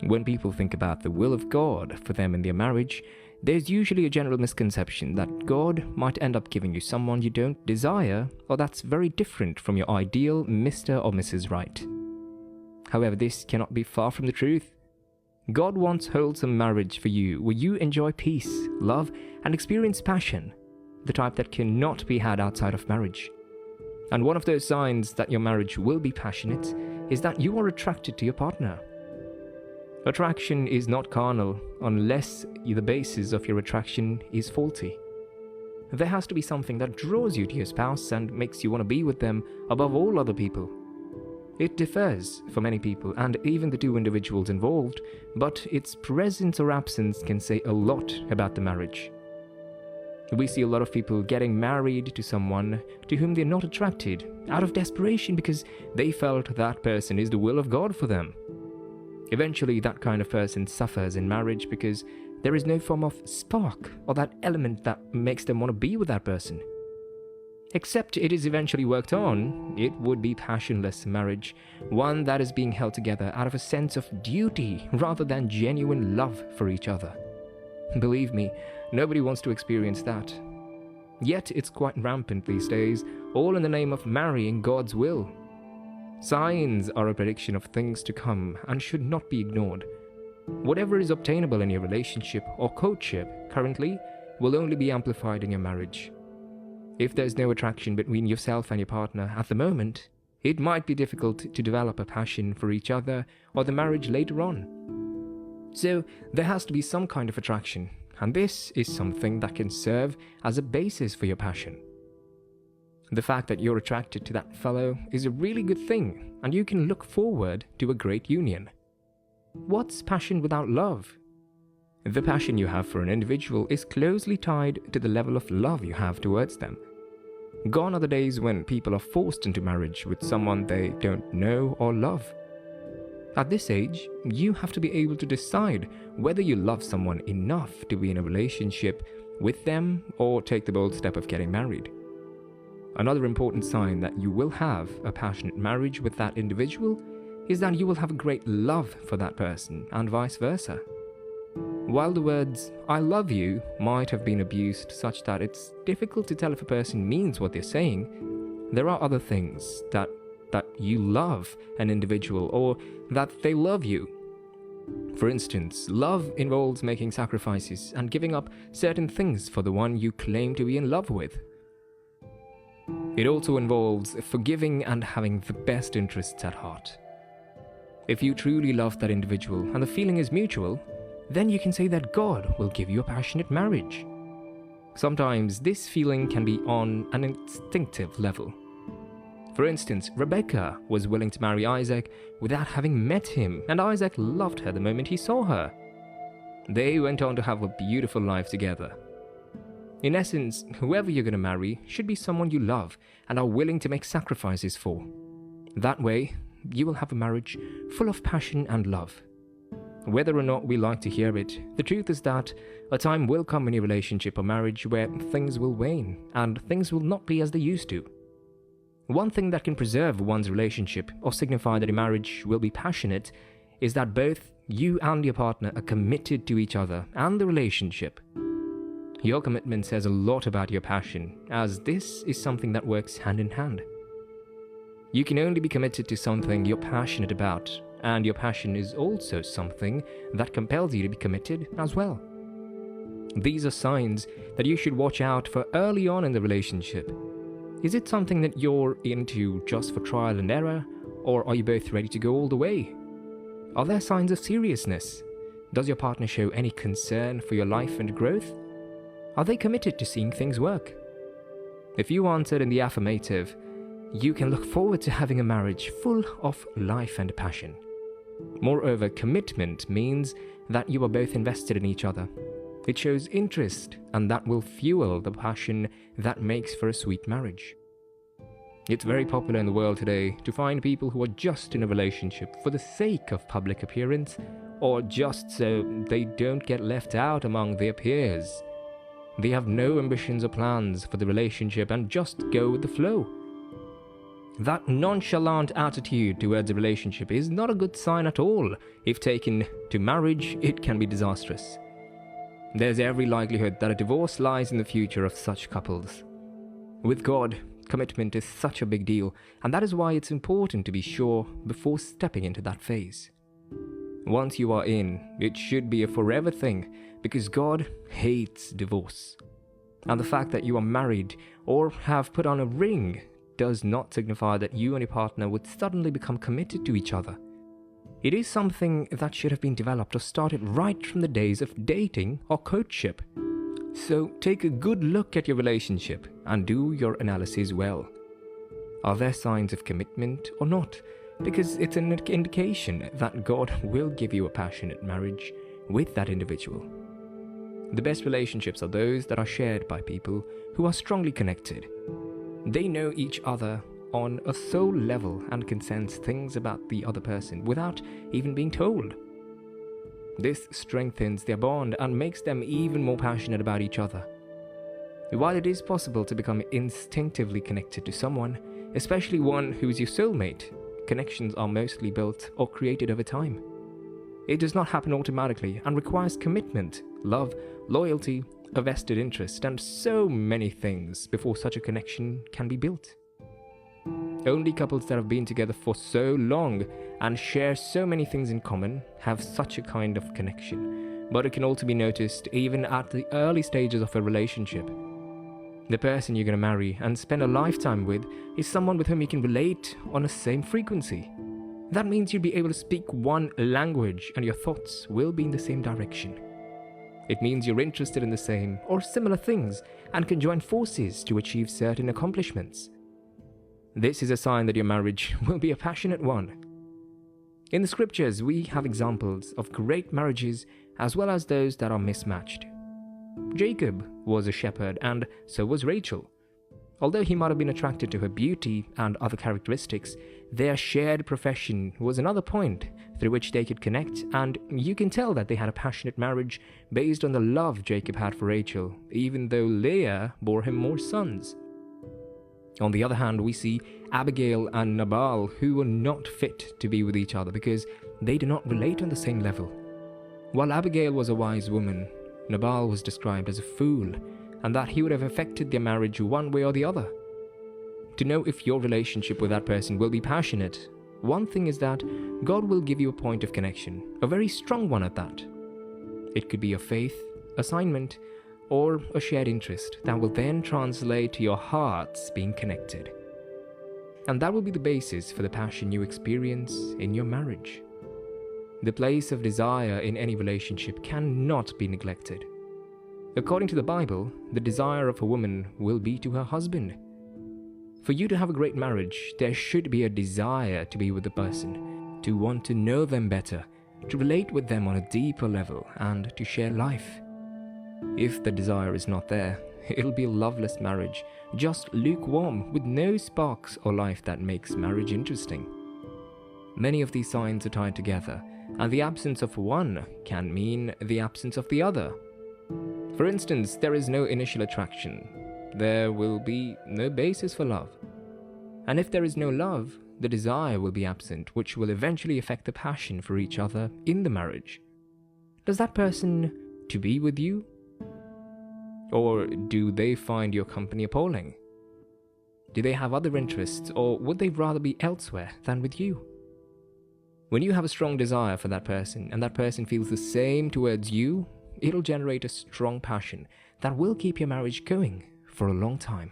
When people think about the will of God for them in their marriage, there's usually a general misconception that God might end up giving you someone you don't desire, or that's very different from your ideal Mr. or Mrs. Right. However, this cannot be far from the truth. God wants wholesome marriage for you, where you enjoy peace, love, and experience passion, the type that cannot be had outside of marriage. And one of those signs that your marriage will be passionate is that you are attracted to your partner. Attraction is not carnal unless the basis of your attraction is faulty. There has to be something that draws you to your spouse and makes you want to be with them above all other people. It differs for many people and even the two individuals involved, but its presence or absence can say a lot about the marriage. We see a lot of people getting married to someone to whom they're not attracted out of desperation because they felt that person is the will of God for them. Eventually, that kind of person suffers in marriage because there is no form of spark or that element that makes them want to be with that person. Except it is eventually worked on, it would be passionless marriage, one that is being held together out of a sense of duty rather than genuine love for each other. Believe me, nobody wants to experience that. Yet it's quite rampant these days, all in the name of marrying God's will. Signs are a prediction of things to come and should not be ignored. Whatever is obtainable in your relationship or courtship currently will only be amplified in your marriage. If there's no attraction between yourself and your partner at the moment, it might be difficult to develop a passion for each other or the marriage later on. So there has to be some kind of attraction, and this is something that can serve as a basis for your passion. The fact that you're attracted to that fellow is a really good thing, and you can look forward to a great union. What's passion without love? The passion you have for an individual is closely tied to the level of love you have towards them. Gone are the days when people are forced into marriage with someone they don't know or love. At this age, you have to be able to decide whether you love someone enough to be in a relationship with them or take the bold step of getting married. Another important sign that you will have a passionate marriage with that individual is that you will have a great love for that person and vice versa. While the words, "I love you," might have been abused such that it's difficult to tell if a person means what they're saying, there are other things that you love an individual or that they love you. For instance, love involves making sacrifices and giving up certain things for the one you claim to be in love with. It also involves forgiving and having the best interests at heart. If you truly love that individual and the feeling is mutual, then you can say that God will give you a passionate marriage. Sometimes this feeling can be on an instinctive level. For instance, Rebecca was willing to marry Isaac without having met him, and Isaac loved her the moment he saw her. They went on to have a beautiful life together. In essence, whoever you're going to marry should be someone you love and are willing to make sacrifices for. That way, you will have a marriage full of passion and love. Whether or not we like to hear it, the truth is that a time will come in your relationship or marriage where things will wane and things will not be as they used to. One thing that can preserve one's relationship or signify that a marriage will be passionate is that both you and your partner are committed to each other and the relationship. Your commitment says a lot about your passion, as this is something that works hand in hand. You can only be committed to something you're passionate about, and your passion is also something that compels you to be committed as well. These are signs that you should watch out for early on in the relationship. Is it something that you're into just for trial and error, or are you both ready to go all the way? Are there signs of seriousness? Does your partner show any concern for your life and growth? Are they committed to seeing things work? If you answered in the affirmative, you can look forward to having a marriage full of life and passion. Moreover, commitment means that you are both invested in each other. It shows interest, and that will fuel the passion that makes for a sweet marriage. It's very popular in the world today to find people who are just in a relationship for the sake of public appearance, or just so they don't get left out among their peers. They have no ambitions or plans for the relationship and just go with the flow. That nonchalant attitude towards a relationship is not a good sign at all. If taken to marriage, it can be disastrous. There's every likelihood that a divorce lies in the future of such couples. With God, commitment is such a big deal, and that is why it's important to be sure before stepping into that phase. Once you are in, it should be a forever thing, because God hates divorce. And the fact that you are married or have put on a ring does not signify that you and your partner would suddenly become committed to each other. It is something that should have been developed or started right from the days of dating or courtship. So take a good look at your relationship and do your analysis well. Are there signs of commitment or not? Because it's an indication that God will give you a passionate marriage with that individual. The best relationships are those that are shared by people who are strongly connected. They know each other on a soul level and can sense things about the other person without even being told. This strengthens their bond and makes them even more passionate about each other. While it is possible to become instinctively connected to someone, especially one who is your soulmate, connections are mostly built or created over time. It does not happen automatically and requires commitment, love, loyalty, a vested interest, and so many things before such a connection can be built. Only couples that have been together for so long and share so many things in common have such a kind of connection, but it can also be noticed even at the early stages of a relationship. The person you're going to marry and spend a lifetime with is someone with whom you can relate on the same frequency. That means you'll be able to speak one language and your thoughts will be in the same direction. It means you're interested in the same or similar things and can join forces to achieve certain accomplishments. This is a sign that your marriage will be a passionate one. In the scriptures, we have examples of great marriages as well as those that are mismatched. Jacob was a shepherd and so was Rachel. Although he might have been attracted to her beauty and other characteristics, their shared profession was another point through which they could connect, and you can tell that they had a passionate marriage based on the love Jacob had for Rachel, even though Leah bore him more sons. On the other hand, we see Abigail and Nabal who were not fit to be with each other because they did not relate on the same level. While Abigail was a wise woman, Nabal was described as a fool, and that he would have affected their marriage one way or the other. To know if your relationship with that person will be passionate, one thing is that God will give you a point of connection, a very strong one at that. It could be a faith, assignment, or a shared interest that will then translate to your hearts being connected. And that will be the basis for the passion you experience in your marriage. The place of desire in any relationship cannot be neglected. According to the Bible, the desire of a woman will be to her husband. For you to have a great marriage, there should be a desire to be with the person, to want to know them better, to relate with them on a deeper level, and to share life. If the desire is not there, it'll be a loveless marriage, just lukewarm, with no sparks or life that makes marriage interesting. Many of these signs are tied together, and the absence of one can mean the absence of the other. For instance, there is no initial attraction. There will be no basis for love. And if there is no love, the desire will be absent, which will eventually affect the passion for each other in the marriage. Does that person to be with you? Or do they find your company appalling? Do they have other interests, or would they rather be elsewhere than with you? When you have a strong desire for that person, and that person feels the same towards you, it'll generate a strong passion that will keep your marriage going for a long time.